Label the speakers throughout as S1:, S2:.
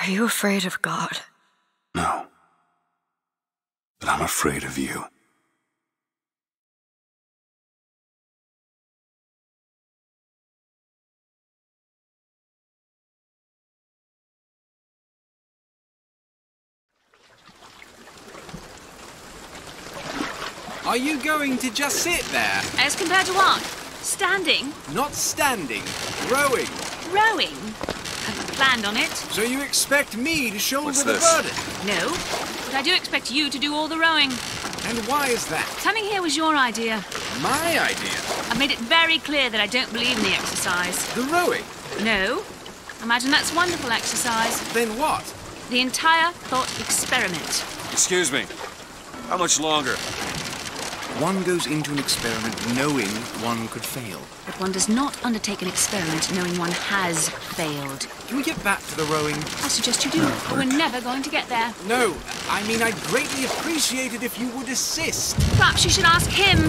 S1: Are you afraid of God?
S2: No. But I'm afraid of you.
S3: Are you going to just sit there?
S1: As compared to what? Standing?
S3: Not standing, rowing.
S1: Rowing? I've planned on it.
S3: So you expect me to shoulder
S2: What's
S3: the
S2: this?
S3: burden?
S1: No, but I do expect you to do all the rowing.
S3: And why is that?
S1: Coming here was your idea.
S3: My idea?
S1: I've made it very clear that I don't believe in the exercise.
S3: The rowing?
S1: No. Imagine that's wonderful exercise.
S3: Then what?
S1: The entire thought experiment.
S2: Excuse me. How much longer?
S3: One goes into an experiment knowing one could fail.
S1: But one does not undertake an experiment knowing one has failed.
S3: Can we get back to the rowing?
S1: I suggest you do, but we're never going to get there.
S3: No, I mean I'd greatly appreciate it if you would assist.
S1: Perhaps you should ask him.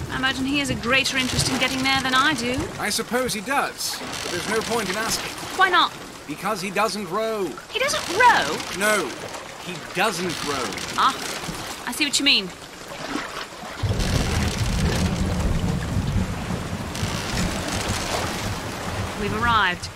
S1: I imagine he has a greater interest in getting there than I do.
S3: I suppose he does, but there's no point in asking.
S1: Why not?
S3: Because he doesn't row.
S1: He doesn't row?
S3: No, he doesn't row.
S1: Ah, I see what you mean. We've arrived.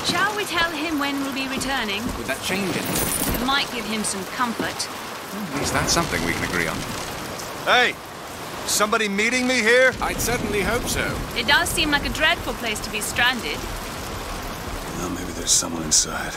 S1: Shall we tell him when we'll be returning?
S3: Would that change it?
S1: It might give him some comfort.
S3: At least that's something we can agree on.
S2: Hey! Somebody meeting me here?
S3: I'd certainly hope so.
S1: It does seem like a dreadful place to be stranded.
S2: Well, maybe there's someone inside.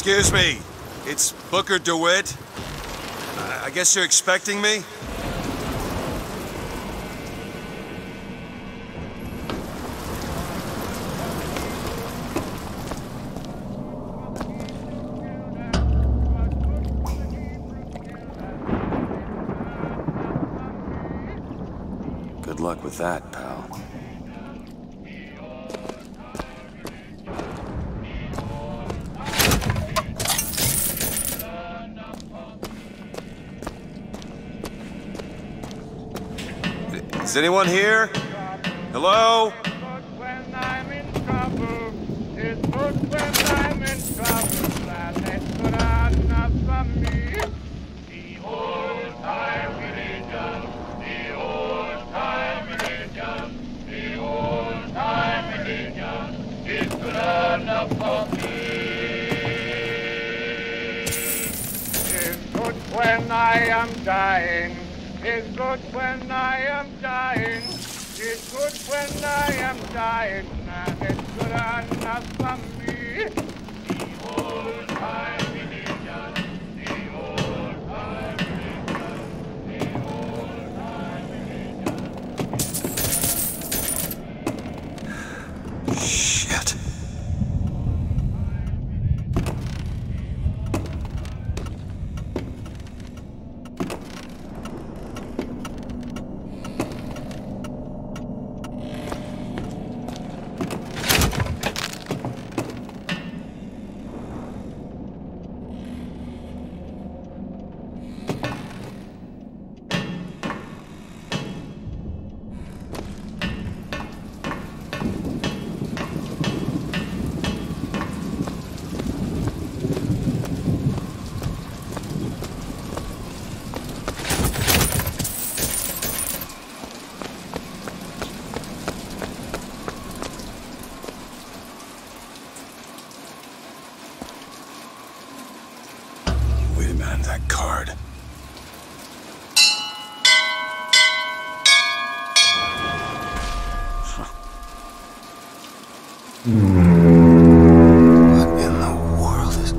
S4: Excuse me, it's Booker DeWitt. I guess you're expecting me?
S2: Good luck with that, pal.
S4: Is anyone here? Hello?
S5: When I'm in trouble, it's good when I'm in trouble, and it's good enough for me. The old-time religion, the old-time religion, the old-time religion is good enough for me. It's good when I am dying. It's good when I am dying. It's good when I am dying. And it's good enough for me. The old time religion. The old time religion. The old time religion.
S4: Shit. Wait a minute, that card. What in the world is...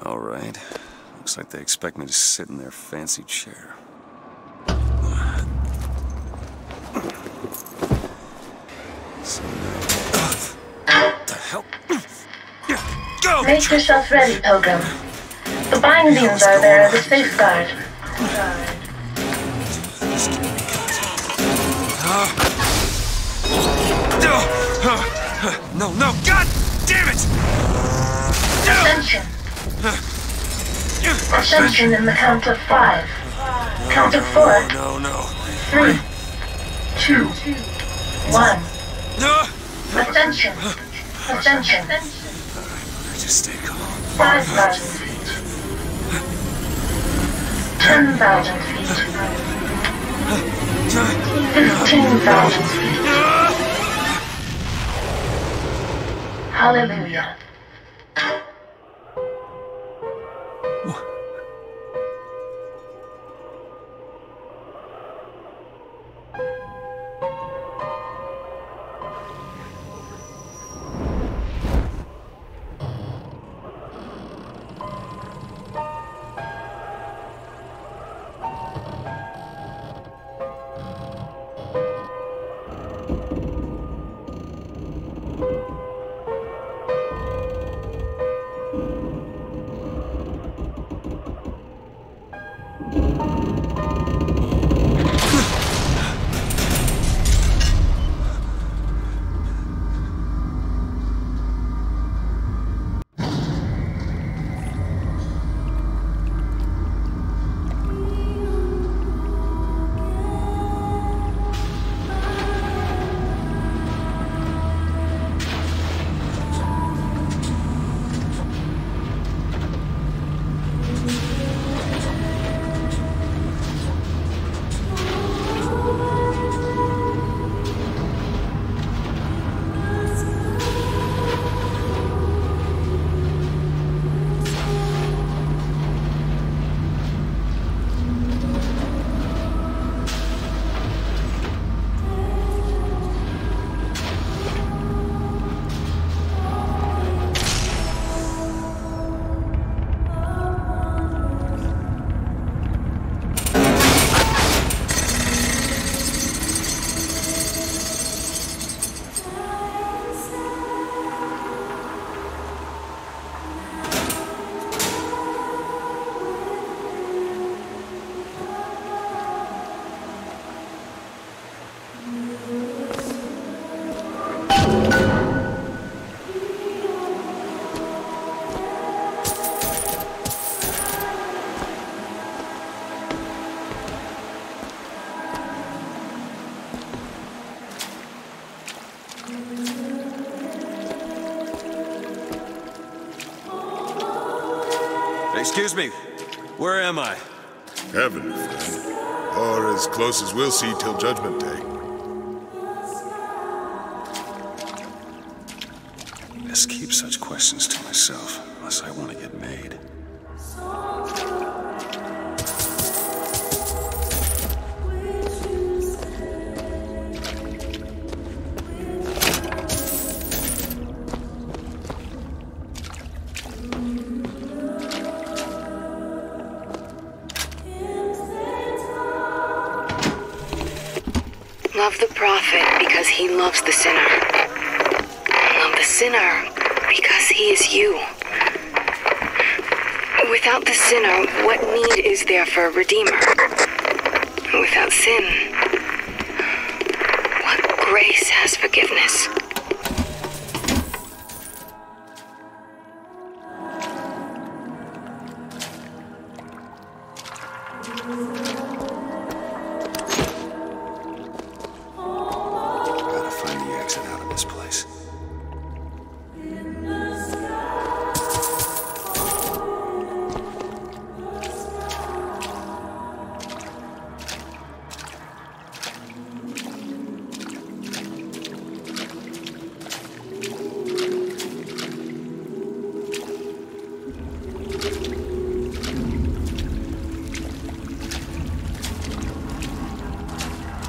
S4: All right. Looks like they expect me to sit in their fancy chair. So now... What the hell? Go!
S6: Make yourself ready, Pilgrim. The bindings are there as a safeguard.
S4: No, no, God damn it!
S6: Ascension. Ascension in the count of 5. Count of 4.
S4: No, no.
S6: 3, 2, 1.
S4: No!
S6: Ascension. Ascension.
S4: Just stay calm.
S6: 5,000 feet. 10,000 feet. 15,000 feet. Hallelujah.
S4: Excuse me, where am I?
S2: Heaven, friend. Or as close as we'll see till Judgment Day.
S4: Best keep such questions to myself, unless I want to get made.
S7: Love the prophet because he loves the sinner. Love the sinner because he is you. Without the sinner, what need is there for a redeemer? Without sin, what grace has forgiveness?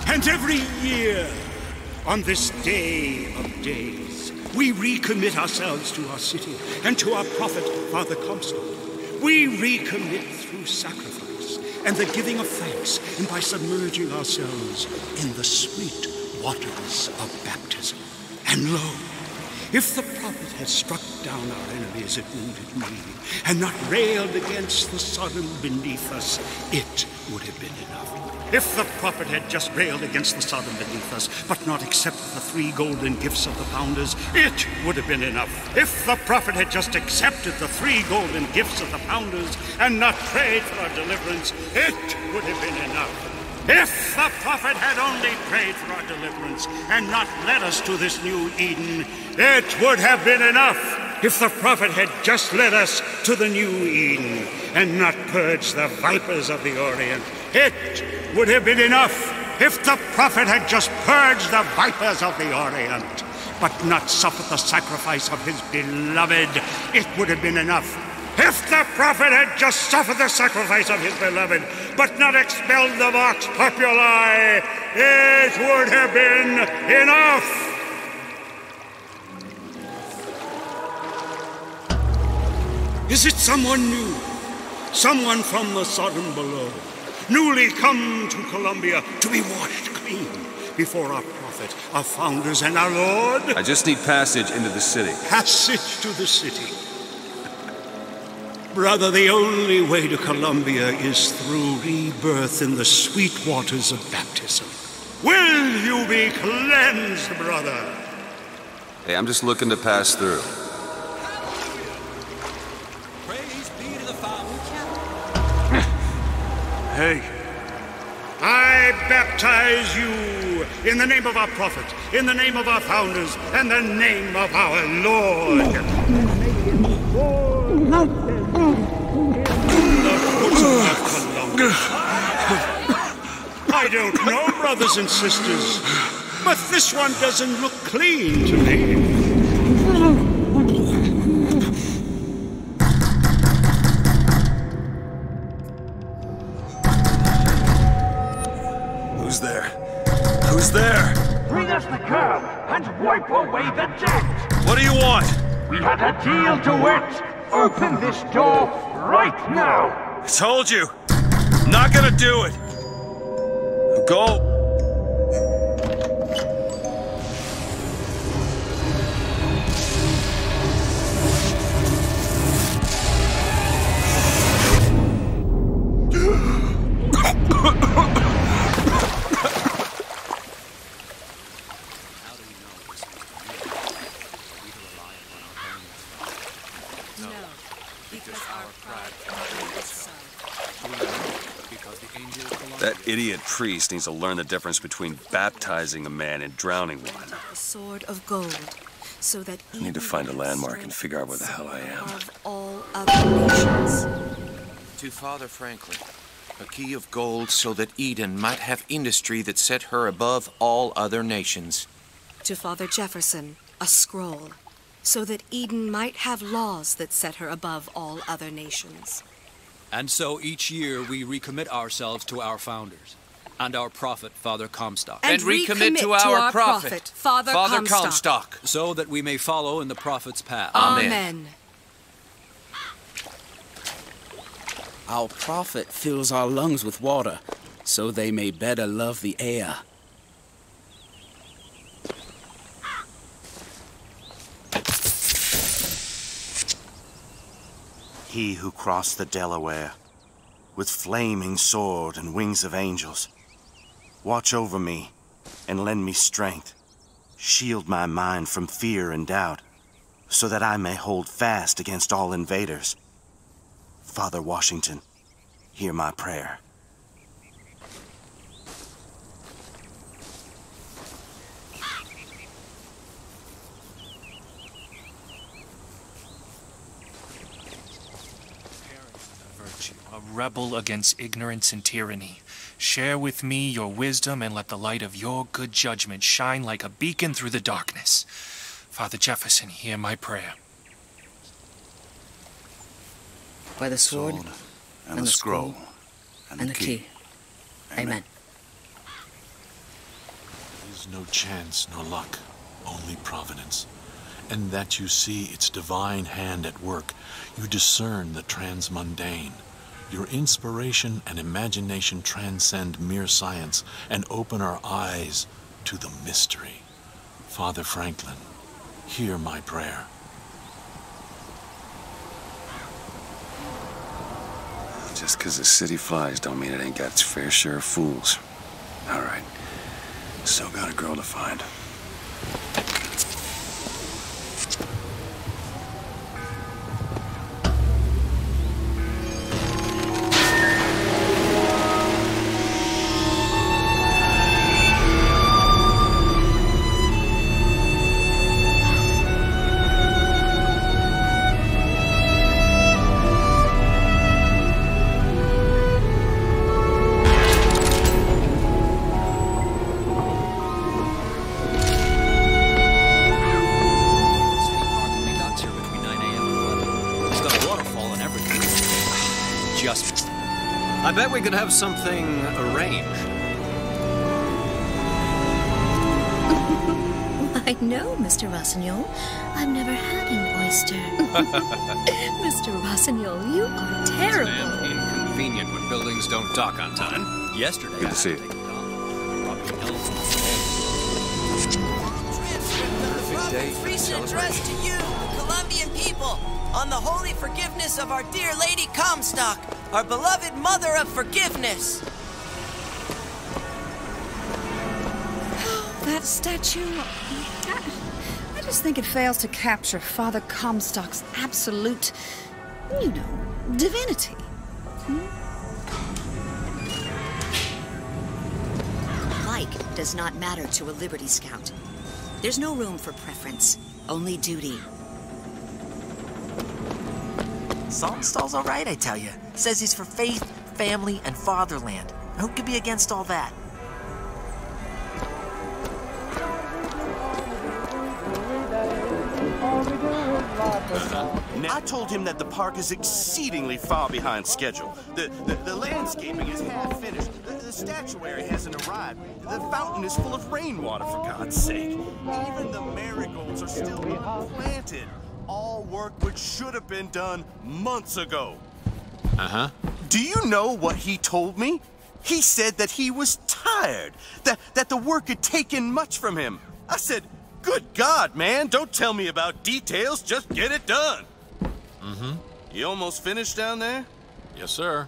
S8: And every year, on this day of days, we recommit ourselves to our city and to our prophet, Father Comstock. We recommit through sacrifice and the giving of thanks, and by submerging ourselves in the sweet waters of baptism. And lo, if the prophet had struck down our enemies at wounded knee and not railed against the Sodom beneath us, it would have been enough. If the prophet had just railed against the Sodom beneath us, but not accepted the 3 golden gifts of the founders, it would have been enough. If the prophet had just accepted the 3 golden gifts of the founders and not prayed for our deliverance, it would have been enough. If the prophet had only prayed for our deliverance and not led us to this new Eden, it would have been enough. If the prophet had just led us to the new Eden and not purged the vipers of the Orient, it would have been enough. If the prophet had just purged the vipers of the Orient, but not suffered the sacrifice of his beloved, it would have been enough. If the prophet had just suffered the sacrifice of his beloved, but not expelled the vox populi, it would have been enough. Is it someone new? Someone from the Sodom below, newly come to Columbia to be washed clean before our prophet, our founders, and our Lord?
S4: I just need passage into the city.
S8: Passage to the city. Brother, the only way to Columbia is through rebirth in the sweet waters of baptism. Will you be cleansed, brother?
S4: Hey, I'm just looking to pass through.
S8: Praise be to the Father. Hey. I baptize you in the name of our prophet, in the name of our founders, and the name of our Lord. I don't know, brothers and sisters, but this one doesn't look clean to me.
S4: Who's there? Who's there?
S5: Bring us the curb and wipe away the debt.
S4: What do you want?
S5: We had a deal to it. Open this door right now.
S4: I told you. I'm not gonna do it. Go. That idiot priest needs to learn the difference between baptizing a man and drowning one.
S9: A sword of gold, so that
S4: I need to find a landmark and figure out where the hell I am.
S9: Of all other nations.
S10: To Father Franklin, a key of gold so that Eden might have industry that set her above all other nations.
S9: To Father Jefferson, a scroll, so that Eden might have laws that set her above all other nations.
S11: And so each year we recommit ourselves to our founders and our prophet, Father Comstock.
S9: And recommit to our prophet, Father Comstock.
S11: So that we may follow in the prophet's path.
S9: Amen.
S12: Our prophet fills our lungs with water, so they may better love the air.
S13: He who crossed the Delaware, with flaming sword and wings of angels, watch over me and lend me strength. Shield my mind from fear and doubt, so that I may hold fast against all invaders. Father Washington, hear my prayer.
S14: Virtue, a rebel against ignorance and tyranny. Share with me your wisdom and let the light of your good judgment shine like a beacon through the darkness. Father Jefferson, hear my prayer.
S12: By the sword
S13: and the scroll
S12: and the key. Amen.
S15: There's no chance nor luck, only providence. And that you see its divine hand at work, you discern the transmundane. Your inspiration and imagination transcend mere science and open our eyes to the mystery. Father Franklin, hear my prayer.
S4: Just 'cause the city flies don't mean it ain't got its fair share of fools. All right. Still got a girl to find.
S10: I bet we could have something arranged.
S16: I know, Mr. Rossignol. I've never had an oyster. Mr. Rossignol, you are terrible.
S11: It's damn inconvenient when buildings don't dock on time. Yesterday,
S4: good to see you.
S17: Recent address to you, the Colombian people, on the holy forgiveness of our dear Lady Comstock, our beloved Mother of Forgiveness.
S18: That statue, I just think it fails to capture Father Comstock's absolute, you know, divinity.
S19: Like does not matter to a Liberty Scout. There's no room for preference, only duty.
S17: Saltonstall's all right, I tell you. Says he's for faith, family, and fatherland. Who could be against all that?
S13: I told him that the park is exceedingly far behind schedule. The landscaping is half finished. The statuary hasn't arrived. The fountain is full of rainwater, for God's sake. Even the marigolds are still planted. All work which should have been done months ago.
S15: Uh-huh.
S13: Do you know what he told me? He said that he was tired, that the work had taken much from him. I said, good God, man, don't tell me about details, just get it done.
S15: Mm-hmm.
S13: You almost finished down there?
S15: Yes, sir.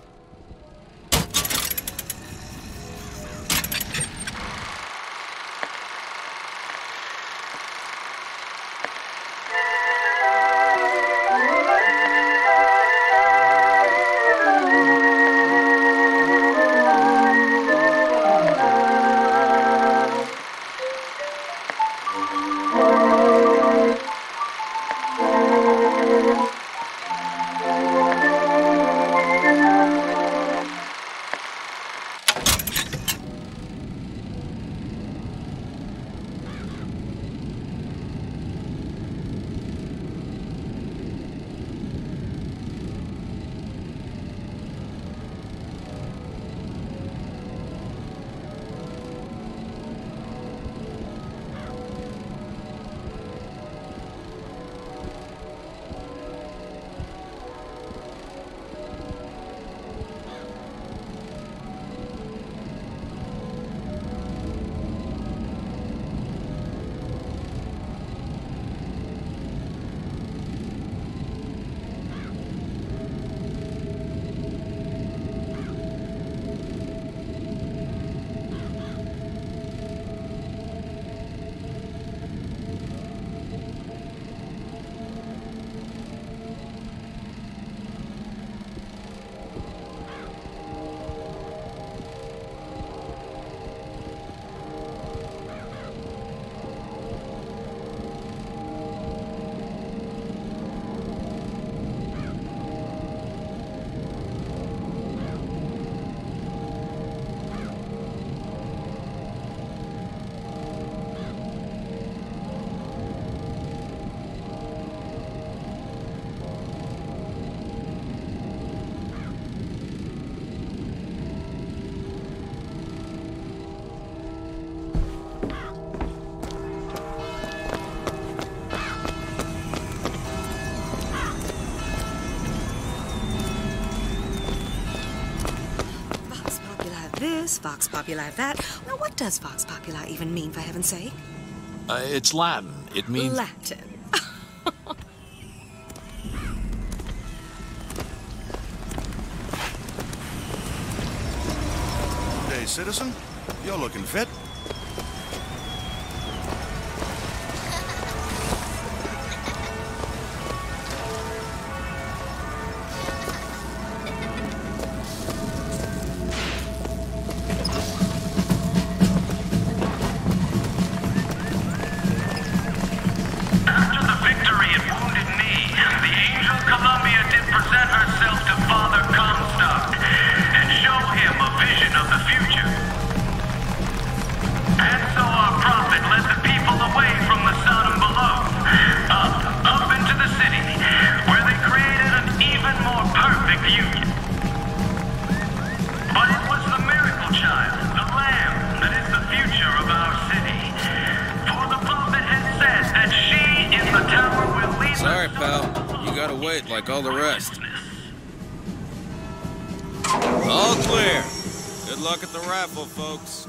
S9: Vox Populi that. Now, what does Vox Populi even mean, for heaven's sake?
S15: It's Latin. It means...
S9: Latin.
S3: Hey, citizen. You're looking fit.
S10: Sorry, pal. You gotta wait like all the rest. All clear. Good luck at the raffle, folks.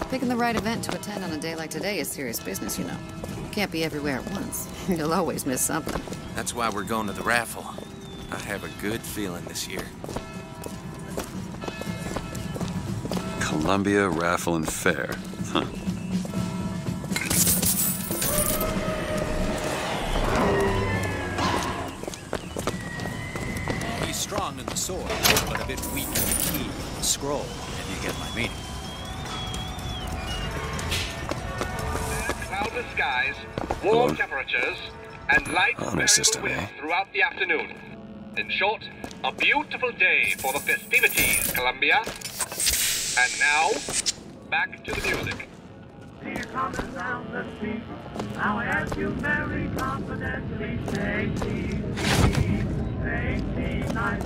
S18: Picking the right event to attend on a day like today is serious business, you know. You can't be everywhere at once. You'll always miss something.
S10: That's why we're going to the raffle. I have a good feeling this year.
S4: Columbia Raffle and Fair. Huh.
S11: He's strong in the sword, but a bit weak in the key, the scroll, if you get my meaning.
S5: Cloudless skies, warm temperatures, and light variable
S4: system,
S5: winds throughout the afternoon. In short, a beautiful day for the festivities, Columbia. And now, back to the music.
S20: Here comes the sound that speaks. Now I ask you very confidently, say cheese nice.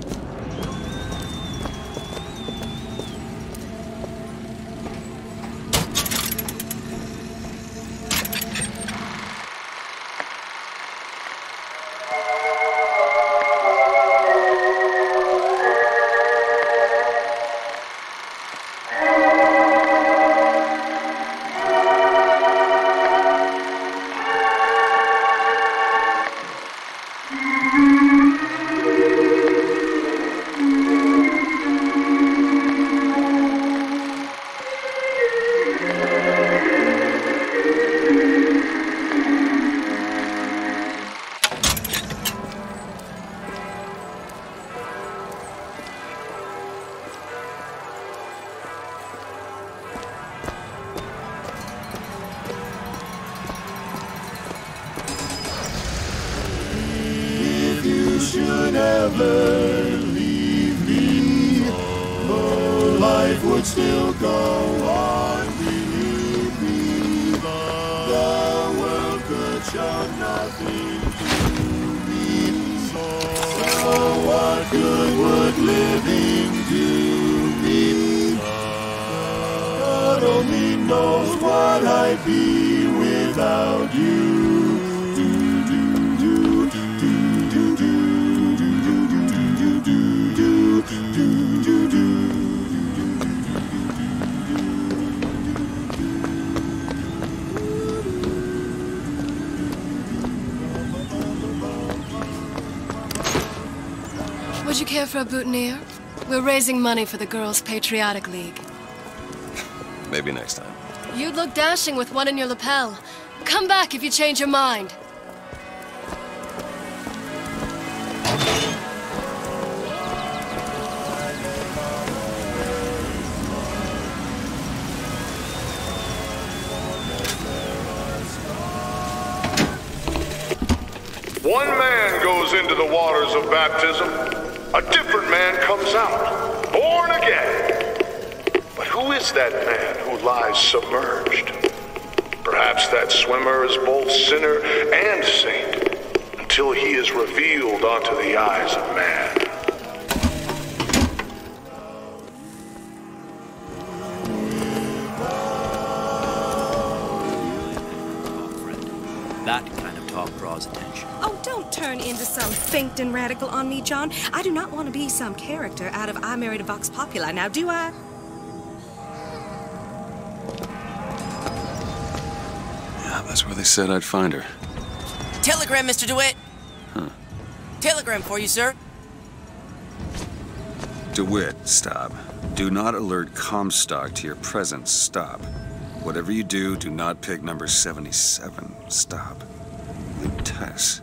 S2: Should ever leave me, oh, life would
S21: would still go on. Believe me, the world could show nothing to me. So what good would living do me? God only knows what I'd be without you.
S22: Would you care for a boutonniere? We're raising money for the Girls' Patriotic League.
S4: Maybe next time.
S22: You'd look dashing with one in your lapel. Come back if you change your mind.
S23: One man goes into the waters of baptism, a different man comes out, born again. But who is that man who lies submerged? Perhaps that swimmer is both sinner and saint, until he is revealed unto the eyes of man.
S11: That kind of talk draws attention.
S9: Oh, don't turn into some finkton radical on me, John. I do not want to be some character out of I Married a Vox Populi, now do I?
S4: Yeah, that's where they said I'd find her.
S17: Telegram, Mr. DeWitt.
S4: Huh.
S17: Telegram for you, sir.
S4: DeWitt, stop. Do not alert Comstock to your presence. Stop. Whatever you do, do not pick number 77. Stop. Leave Tess.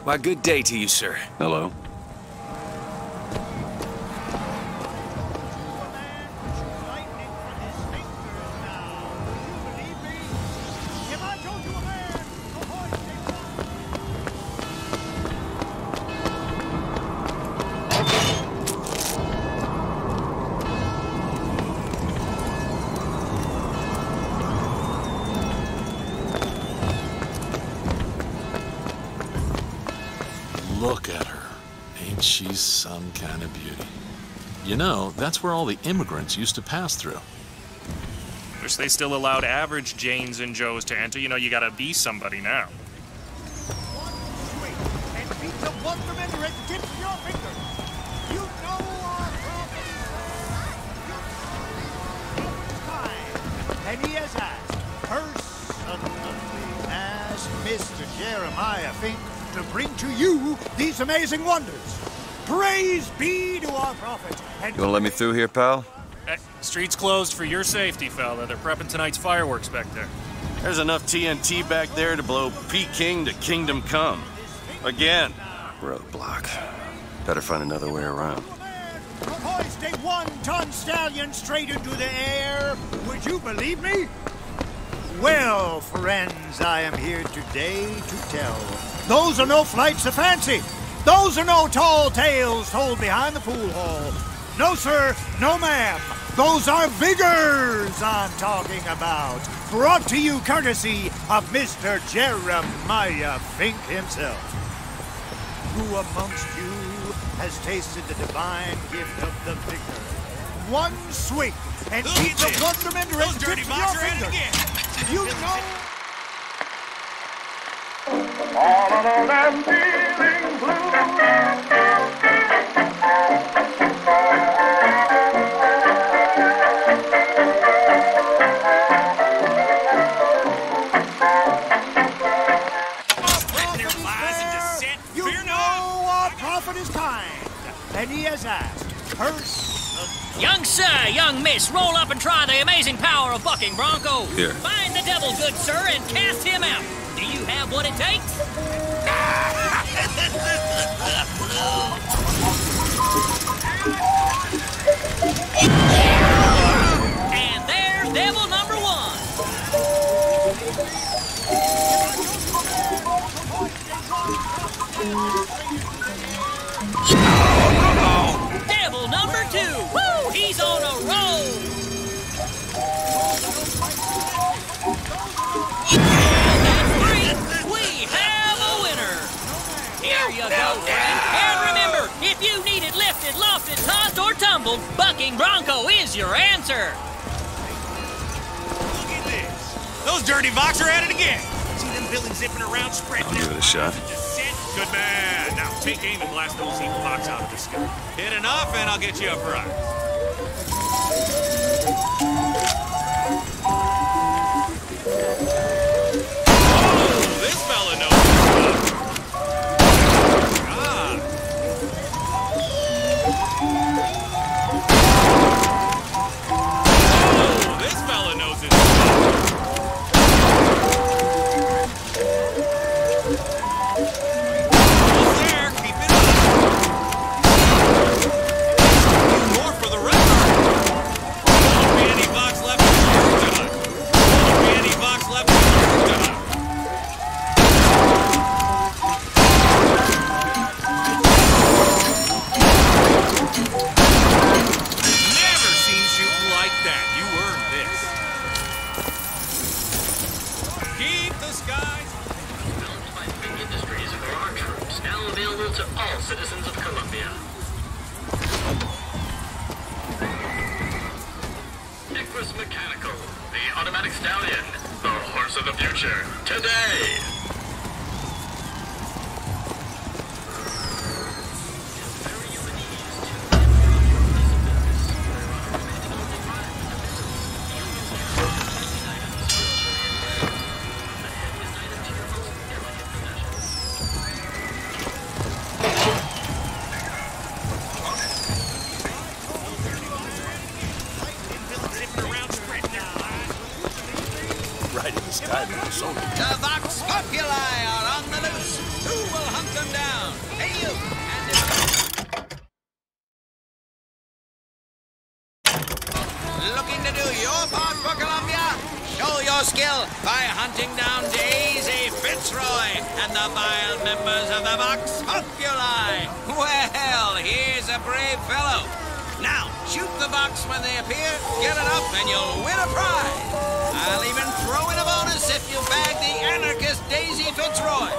S10: Why, good day to you, sir.
S4: Hello.
S15: Look at her. Ain't she some kind of beauty? You know, that's where all the immigrants used to pass through.
S14: Wish they still allowed average Janes and Joes to enter. You know, you gotta be somebody now.
S20: And beat the wonderment at the tips of your fingers. You know our prophet. And he has asked, personally asked Mr. Jeremiah Fink to bring to you these amazing wonders. Praise be to our prophet. And
S4: You wanna let me through here, pal?
S14: Hey, street's closed for your safety, fella. They're prepping tonight's fireworks back there.
S13: There's enough TNT back there to blow Peking to Kingdom Come. Again.
S4: Roadblock. Better find another way around.
S20: hoist a 1-ton stallion straight into the air. Would you believe me? Well, friends, I am here today to tell. Those are no flights of fancy. Those are no tall tales told behind the pool hall. No, sir, no, ma'am. Those are vigors I'm talking about. Brought to you courtesy of Mr. Jeremiah Fink himself. Who amongst you has tasted the divine gift of the vigor? One swing and keep the wonderment right to your finger. You know.
S5: All alone and feeling blue.
S20: And he has asked,
S24: Young sir, young miss, roll up and try the amazing power of bucking bronco.
S4: Here.
S24: Find the devil, good sir, and cast him out. Do you have what it takes? And there's devil number 1. Devil number 2. Woo! He's on a roll. And that's 3. We have a winner. Here you go, friend. And remember, if you need it lifted, lofted, tossed, or tumbled, bucking bronco is your answer.
S1: Look at this. Those dirty Vox are at it again. See them villains zipping around, spreading.
S4: I'll give it a shot.
S1: Good man. Now take aim and blast those evil Vox out of the sky. Hit enough, and I'll get you a prize. Oh, this fella knows his stuff. Ah. Oh, this fella knows his stuff.
S6: Mechanical, the automatic stallion, the horse of the future, today!
S24: The Vox Populi are on the loose. Who will hunt them down? Hey, you! Looking to do your part for Columbia? Show your skill by hunting down Daisy Fitzroy and the vile members of the Vox Populi. Well, here's a brave fellow. Now, shoot the Vox when they appear, get it up, and you'll win a prize. I'll even throw in a bonus if you bag the anarchist Daisy Fitzroy.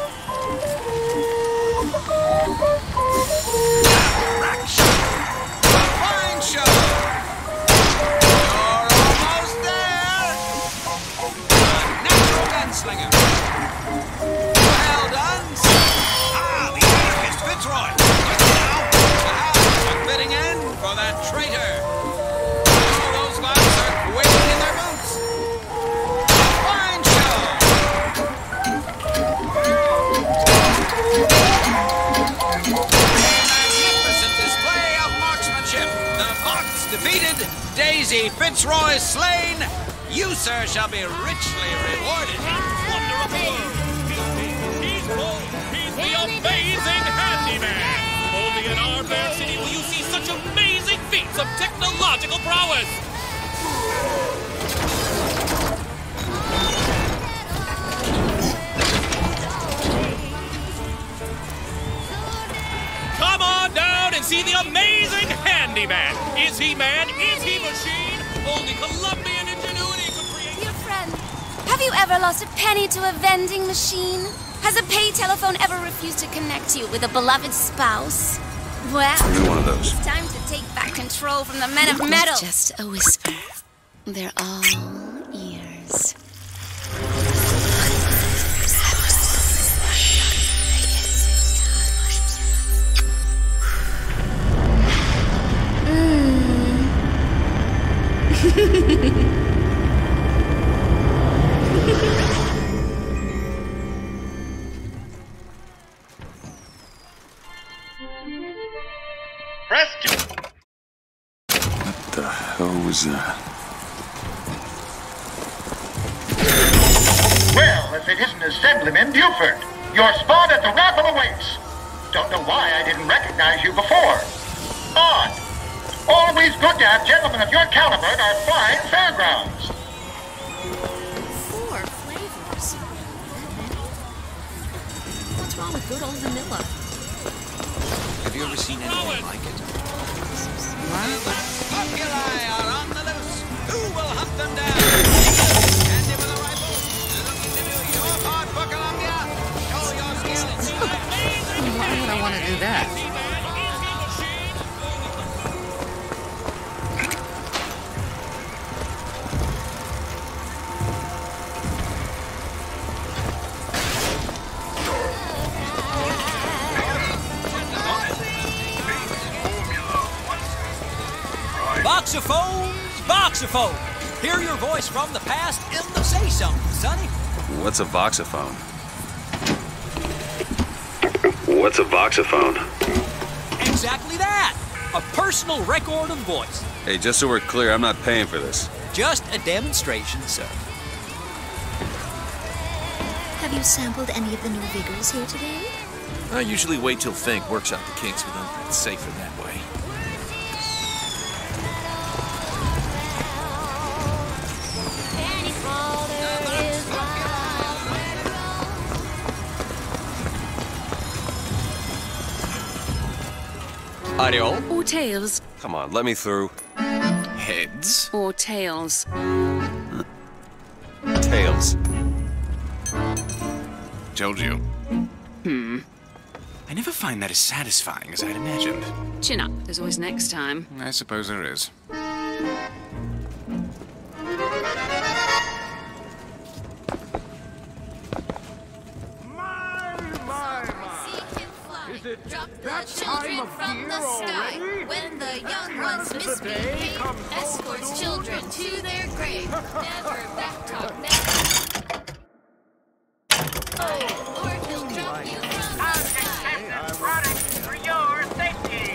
S24: Fine show. You're almost there. A natural gunslinger. Well done. Ah, the anarchist Fitzroy. Now, a fitting end for that traitor. All those Vox are quaking in their boots. Fine show. A magnificent display of marksmanship. The Vox defeated, Daisy Fitzroy slain. You, sir, shall be richly rewarded.
S1: Wonderful! He's the amazing handyman! Only in our fair city will you see such amazing feats of technological prowess! Come on down and see the amazing handyman! Is he man? Is he machine? Only Colombian ingenuity could create...
S7: Dear friend, have you ever lost a penny to a vending machine? Has a pay telephone ever refused to connect you with a beloved spouse? Well,
S4: one of those.
S7: It's time to take back control from the men of metal. Just a whisper. They're all ears.
S4: What the hell was that?
S5: Well, as it isn't Assemblyman Buford. Your spot at the raffle awaits. Don't know why I didn't recognize you before. Odd. Always good to have gentlemen of your caliber at our fine fairgrounds.
S9: 4 flavors. What's wrong with good old vanilla?
S10: Have you ever seen anything like it?
S24: Populi are on the loose. Who will hunt them down? Handy with a rifle. Looking to do your part for Columbia. Show your skills.
S18: Why would I want to do that?
S11: Voxophone! Hear your voice from the past in the say-something, sonny.
S4: What's a voxophone? What's a voxophone?
S11: Exactly that! A personal record of voice.
S4: Hey, just so we're clear, I'm not paying for this.
S11: Just a demonstration, sir.
S9: Have you sampled any of the new vigors here today?
S10: I usually wait till Fink works out the kinks with them. It's safer that way.
S4: Audio?
S8: Or tails.
S4: Come on, let me through.
S10: Heads?
S8: Or tails.
S4: Tails.
S13: Told you.
S8: I
S13: never find that as satisfying as I'd imagined.
S8: Chin up. There's always next time.
S13: I suppose there is.
S7: Is it that children from the sky when the young ones misbehave? Escorts children to their grave. Never backtalk, never. Oh, or he'll drop you from the sky.
S5: Products for your safety.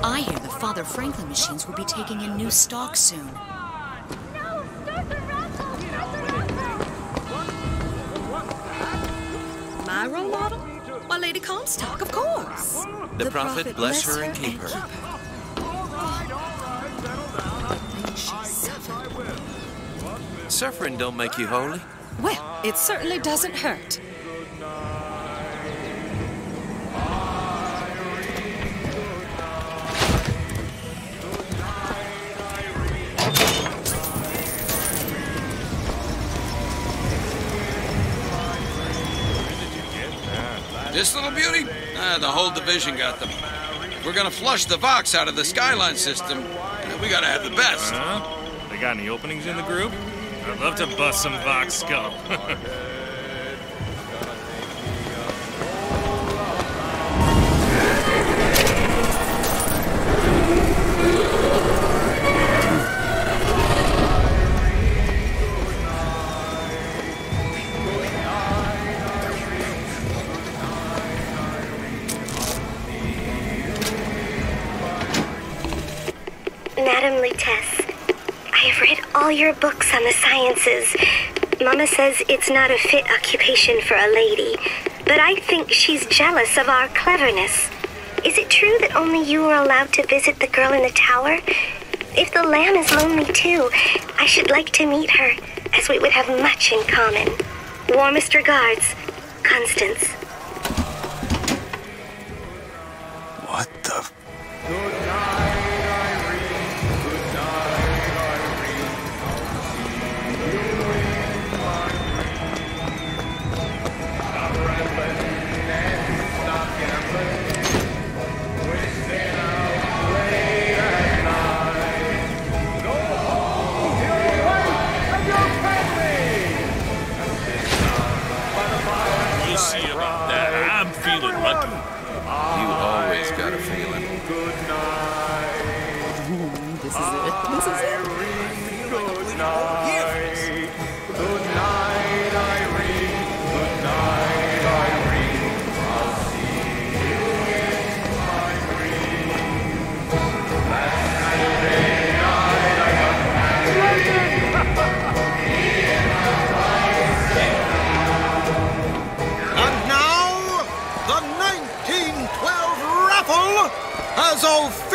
S9: I hear the Father Franklin machines will be taking in new stock soon. My role model? Why, Lady Comstock, of course.
S10: The prophet bless her and keep her. Suffering don't make you holy.
S9: Well, it certainly doesn't hurt.
S24: This little beauty? The whole division got them. If we're gonna flush the Vox out of the Skyline system, we gotta have the best.
S14: They got any openings in the group? I'd love to bust some Vox skull.
S12: Madam Lutece, I have read all your books on the sciences. Mama says it's not a fit occupation for a lady, but I think she's jealous of our cleverness. Is it true that only you are allowed to visit the girl in the tower? If the lamb is lonely too, I should like to meet her, as we would have much in common. Warmest regards, Constance.
S4: What the...
S1: We'll see about that. I'm feeling lucky.
S10: You always got a feeling.
S18: This is it. This is it.
S5: Good night.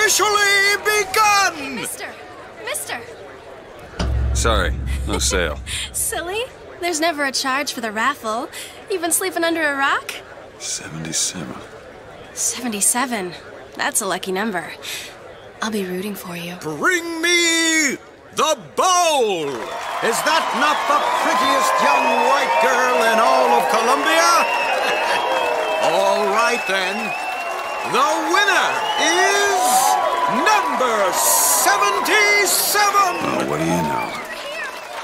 S2: officially begun!
S22: Mister!
S4: Sorry, no sale.
S22: Silly. There's never a charge for the raffle. You've been sleeping under a rock?
S4: 77.
S22: 77. That's a lucky number. I'll be rooting for you.
S2: Bring me the bowl! Is that not the prettiest young white girl in all of Columbia? All right, then. The winner is number 77!
S4: Oh, what do you know?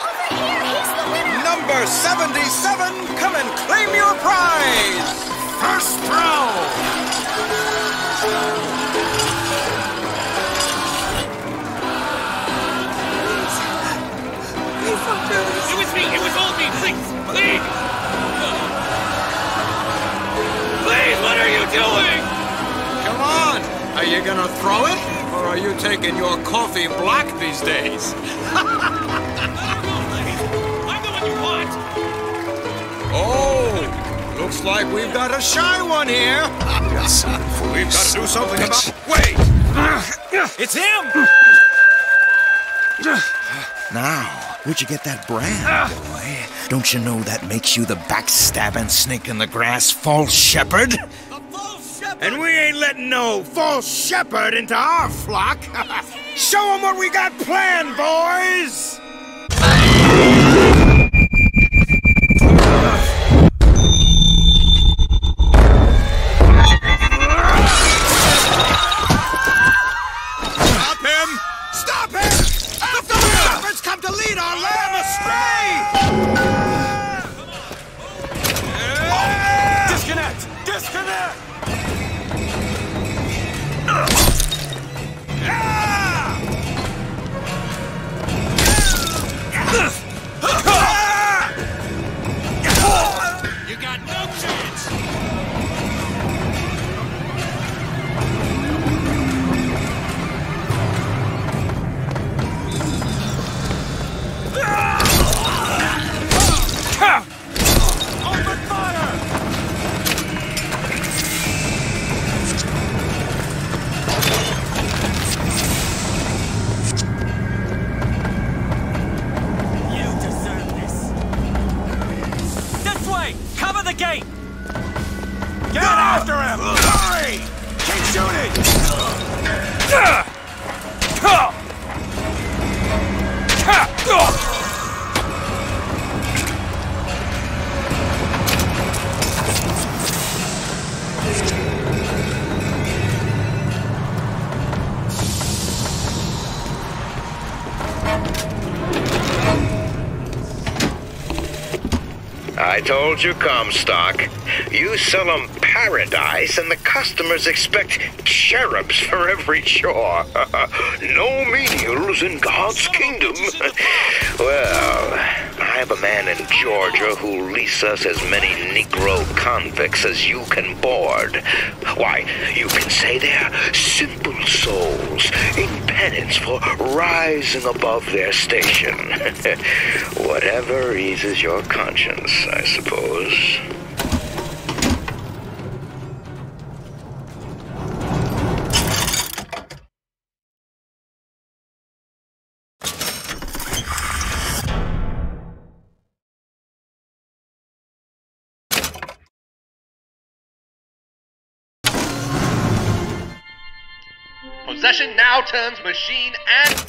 S22: Over here! He's the winner!
S2: Number 77, come and claim your prize! First throw!
S1: It was me! It was all me! Please! Please! Please, what are you doing?
S2: Come on! Are you gonna throw it? Or are you taking your coffee black these days?
S1: I'm the one you want!
S2: Oh! Looks like we've got a shy one here! We've got to do something about... Wait! It's him!
S3: Now, where'd you get that brand, boy? Don't you know that makes you the backstabbing snake in the grass false shepherd?
S2: And we ain't letting no false shepherd into our flock. Show them what we got planned, boys! Stop him! Stop him! The shepherds come to lead our lamb astray! Disconnect! Disconnect!
S1: You got no chance!
S2: Open fire!
S1: You deserve this! This way! Cover the gate!
S2: Get after him! Hurry! Keep shooting!
S16: I told you, Comstock. You sell them paradise, and the customers expect cherubs for every chore. No menials in God's kingdom. Well, I have a man in Georgia who'll lease us as many Negro convicts as you can board. Why, you can say they're simple souls in penance for rising above their station. Whatever eases your conscience, I suppose.
S19: Possession now turns machine and...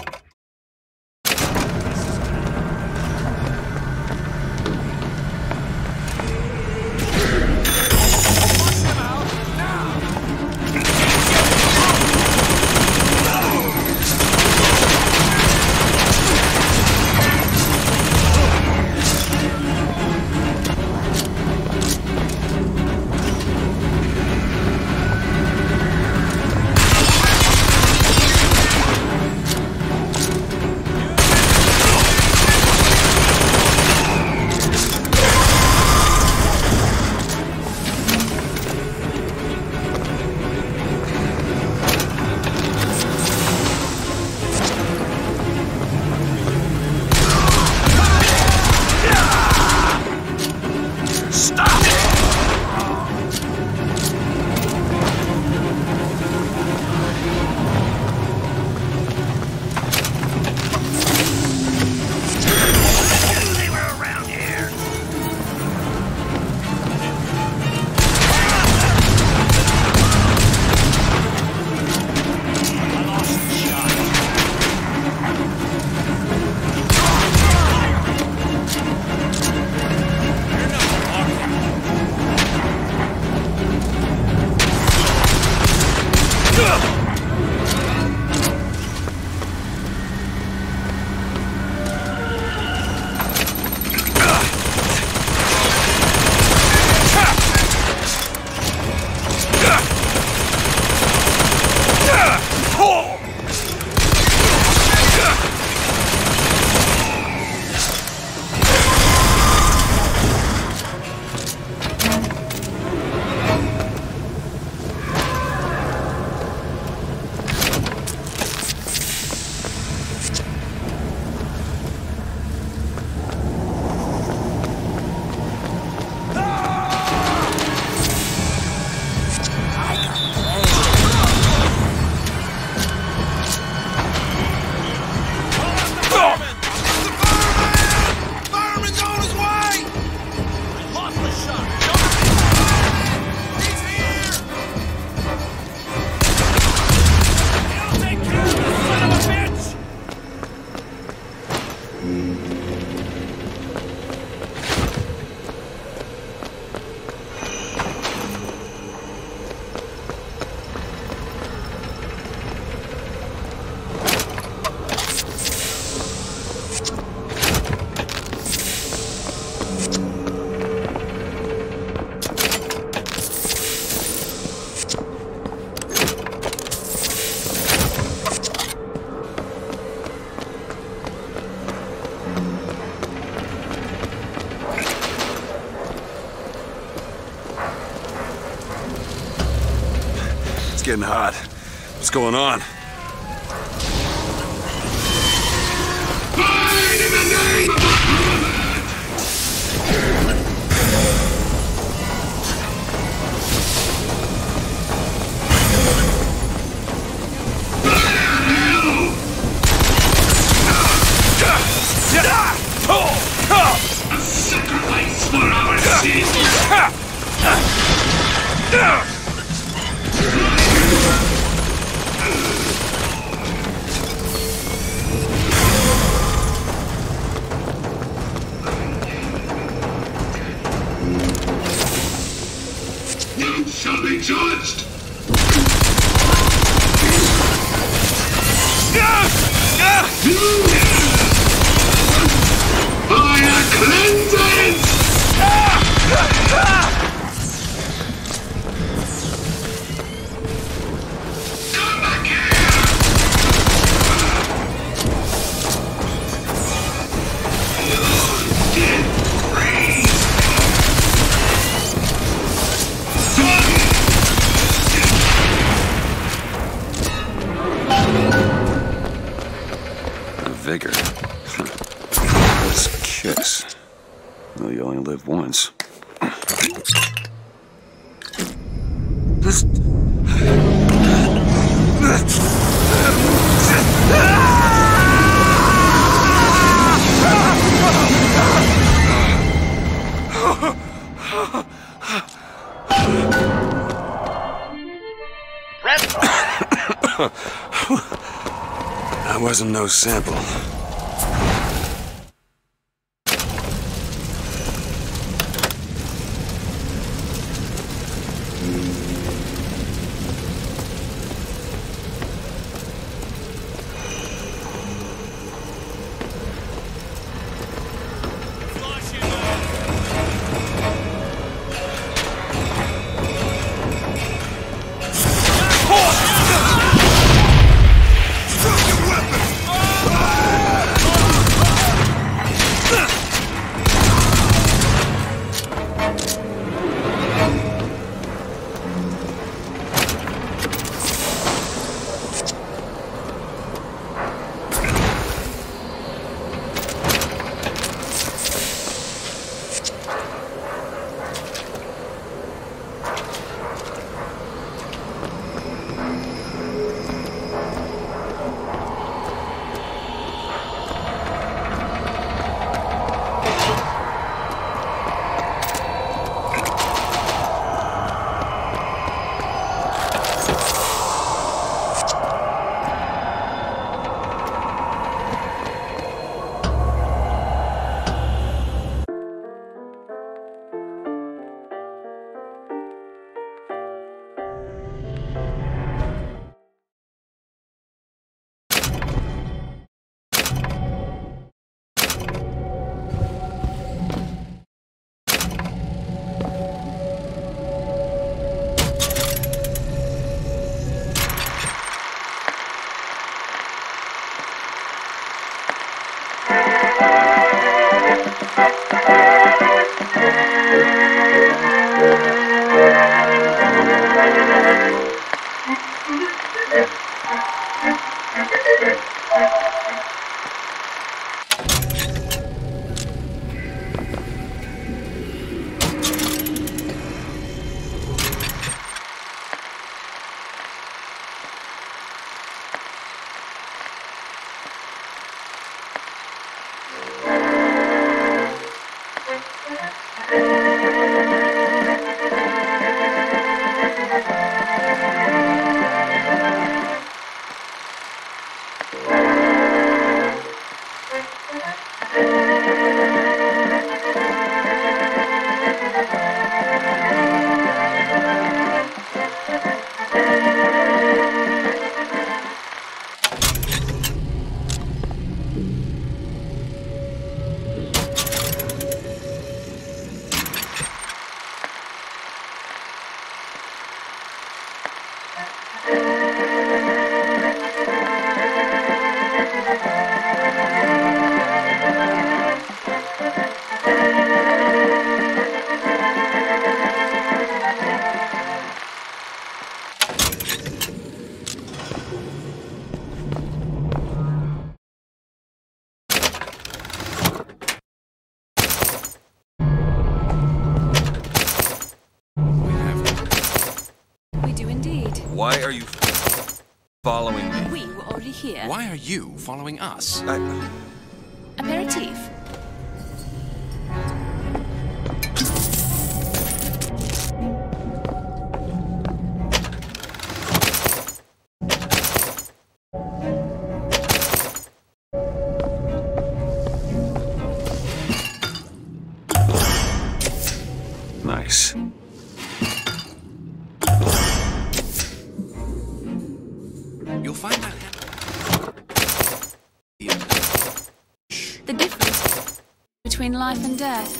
S4: It's getting hot. What's going on?
S6: Fight in the name of a sacrifice for our sins. You shall be judged. Fire cleanses! Come back here! You did great!
S4: Vigor. Let's kiss. Well, you only live once. That wasn't no sample. Why are you following me?
S8: We were already here.
S10: Why are you following us?
S8: Aperitif.
S4: Nice.
S10: You'll find that
S8: The difference between life and death.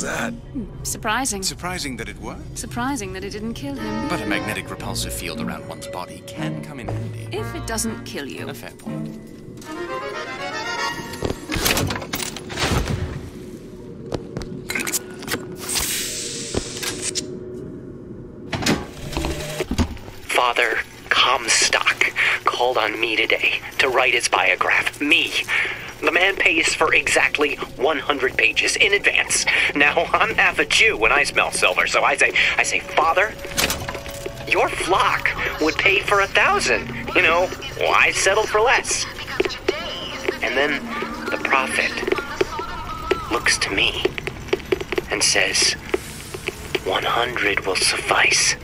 S4: That?
S8: Surprising.
S10: Surprising that it worked.
S8: Surprising that it didn't kill him.
S10: But a magnetic repulsive field around one's body can come in handy.
S8: If it doesn't kill you.
S10: A fair point.
S15: Father Comstock called on me today to write his biograph. Me. The man pays for exactly 100 pages in advance. Now, I'm half a Jew when I smell silver, so I say, Father, your flock would pay for 1,000. You know, why settle for less? And then the prophet looks to me and says, 100 will suffice,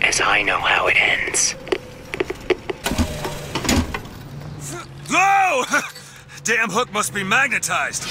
S15: as I know how it ends.
S4: Whoa! Damn hook must be magnetized.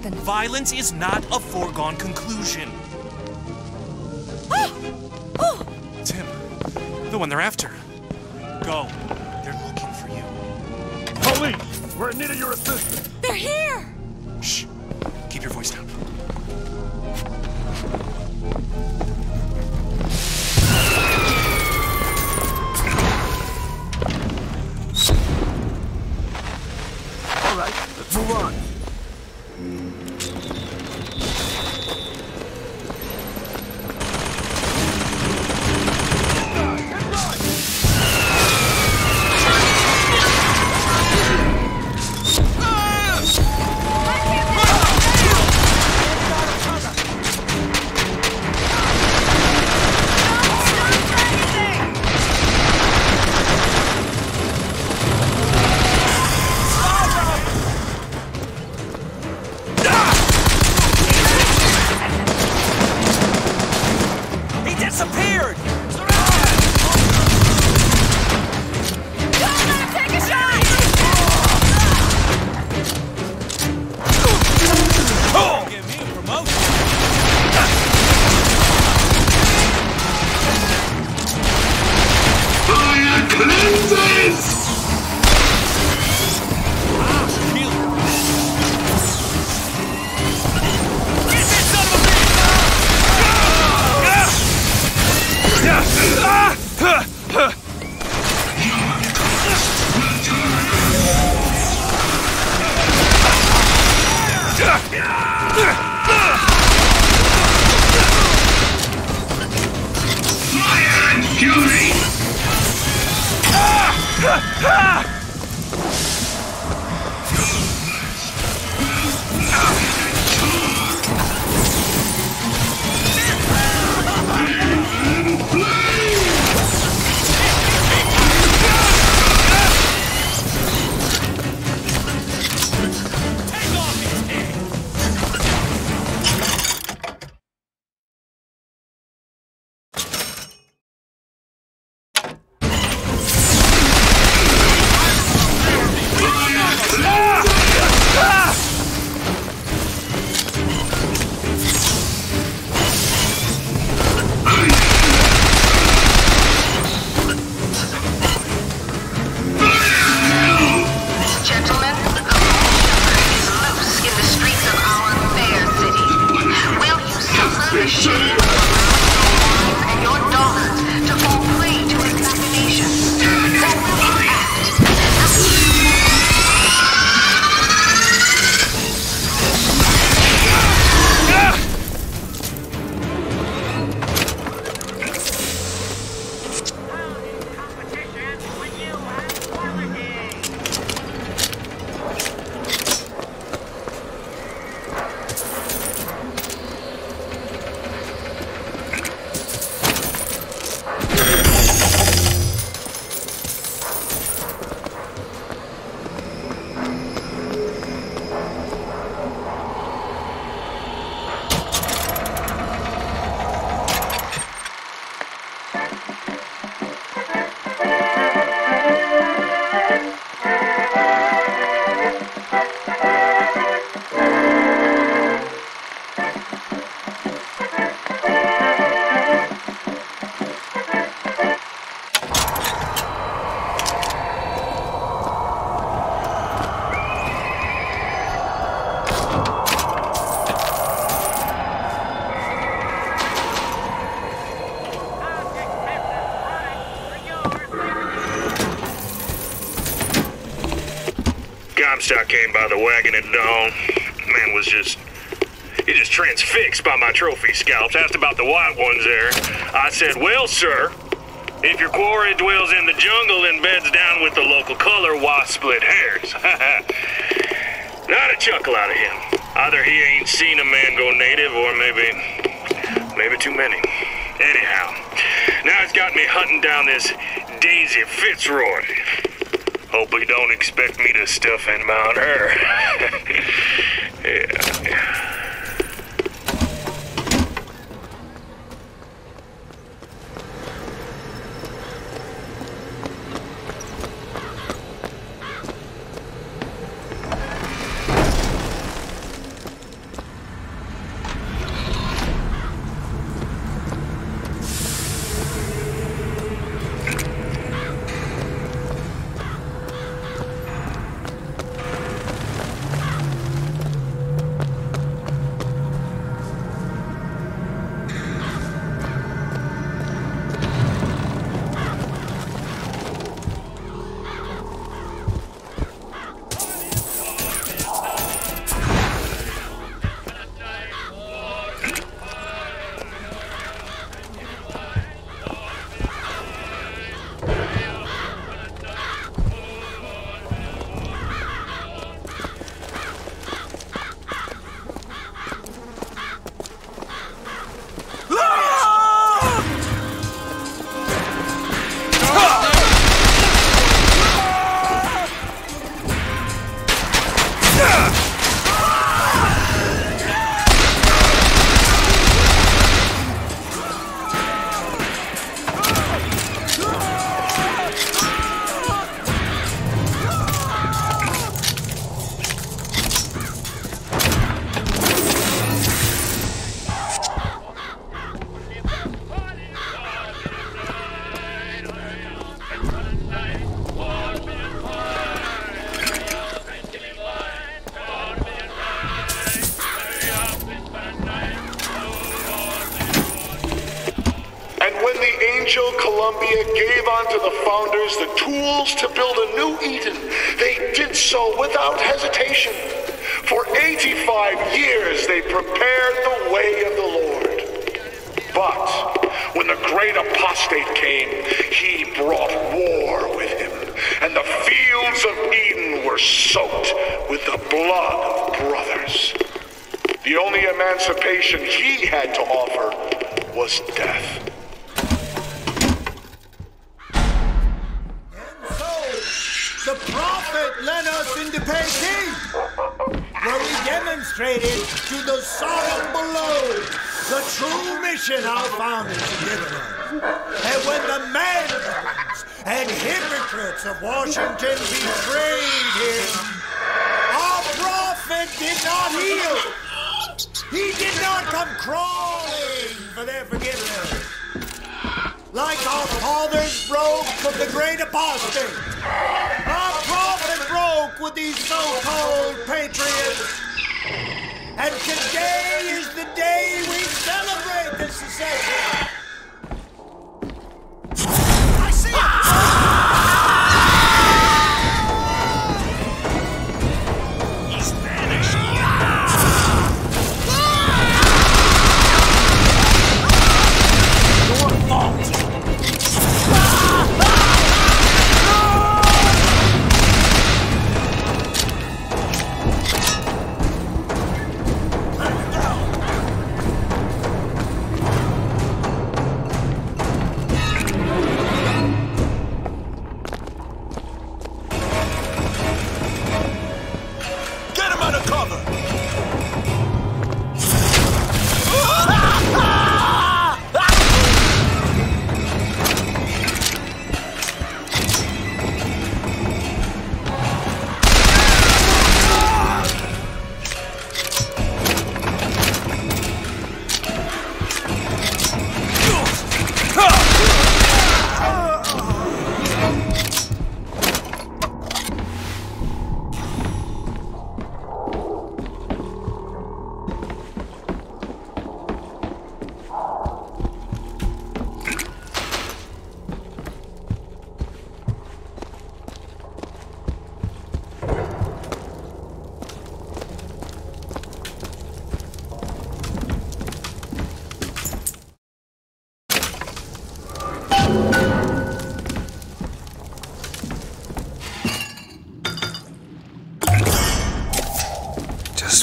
S18: happen.
S14: Violence is not a foregone conclusion. Tim, the one they're after. Go. They're looking for you.
S17: Police! We're in need of your assistance.
S18: They're here!
S14: Shh. Keep your voice down.
S17: All right, let's move on.
S16: Comstock came by the wagon at dawn. Man was just transfixed by my trophy scalps. Asked about the white ones there. I said, well, sir, if your quarry dwells in the jungle and beds down with the local color, why split hairs? Not a chuckle out of him. Either he ain't seen a man go native or maybe too many. Anyhow, now he's got me hunting down this Daisy Fitzroy. Hope he don't expect me to stuff and mount her. Yeah.
S11: Columbia gave unto the founders the tools to build a new Eden, they did so without hesitation. For 85 years they prepared the way of the Lord. But when the great apostate came, he brought war with him, and the fields of Eden were soaked with the blood of brothers. The only emancipation he had to offer was death.
S20: The prophet led us into Peking, where we demonstrated to the sorrow below the true mission our founders had given us. And when the madmen and hypocrites of Washington betrayed him, our prophet did not heal. He did not come crawling for their forgiveness. Like our fathers broke from the great apostate, our prophet broke with these so-called patriots. And today is the day we celebrate this secession. I see it! He's vanished. Your fault.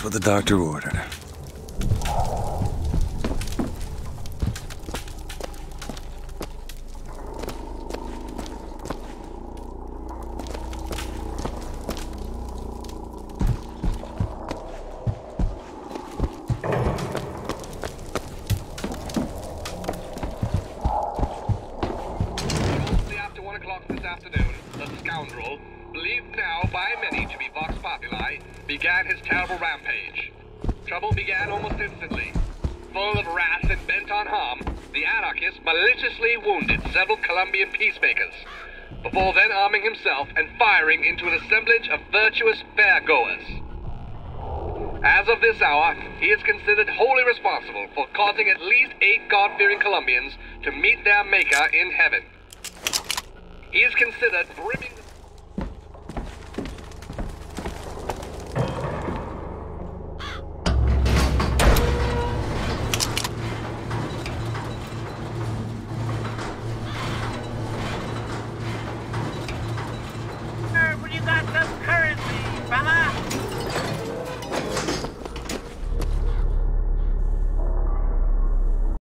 S4: What the doctor ordered.
S19: After 1 o'clock this afternoon, the scoundrel, believed now by many to be Vox Populi, began his terrible rampage. Trouble began almost instantly. Full of wrath and bent on harm, the anarchist maliciously wounded several Colombian peacemakers, before then arming himself and firing into an assemblage of virtuous fairgoers. As of this hour, he is considered wholly responsible for causing at least 8 God-fearing Colombians to meet their maker in heaven. He is considered brimming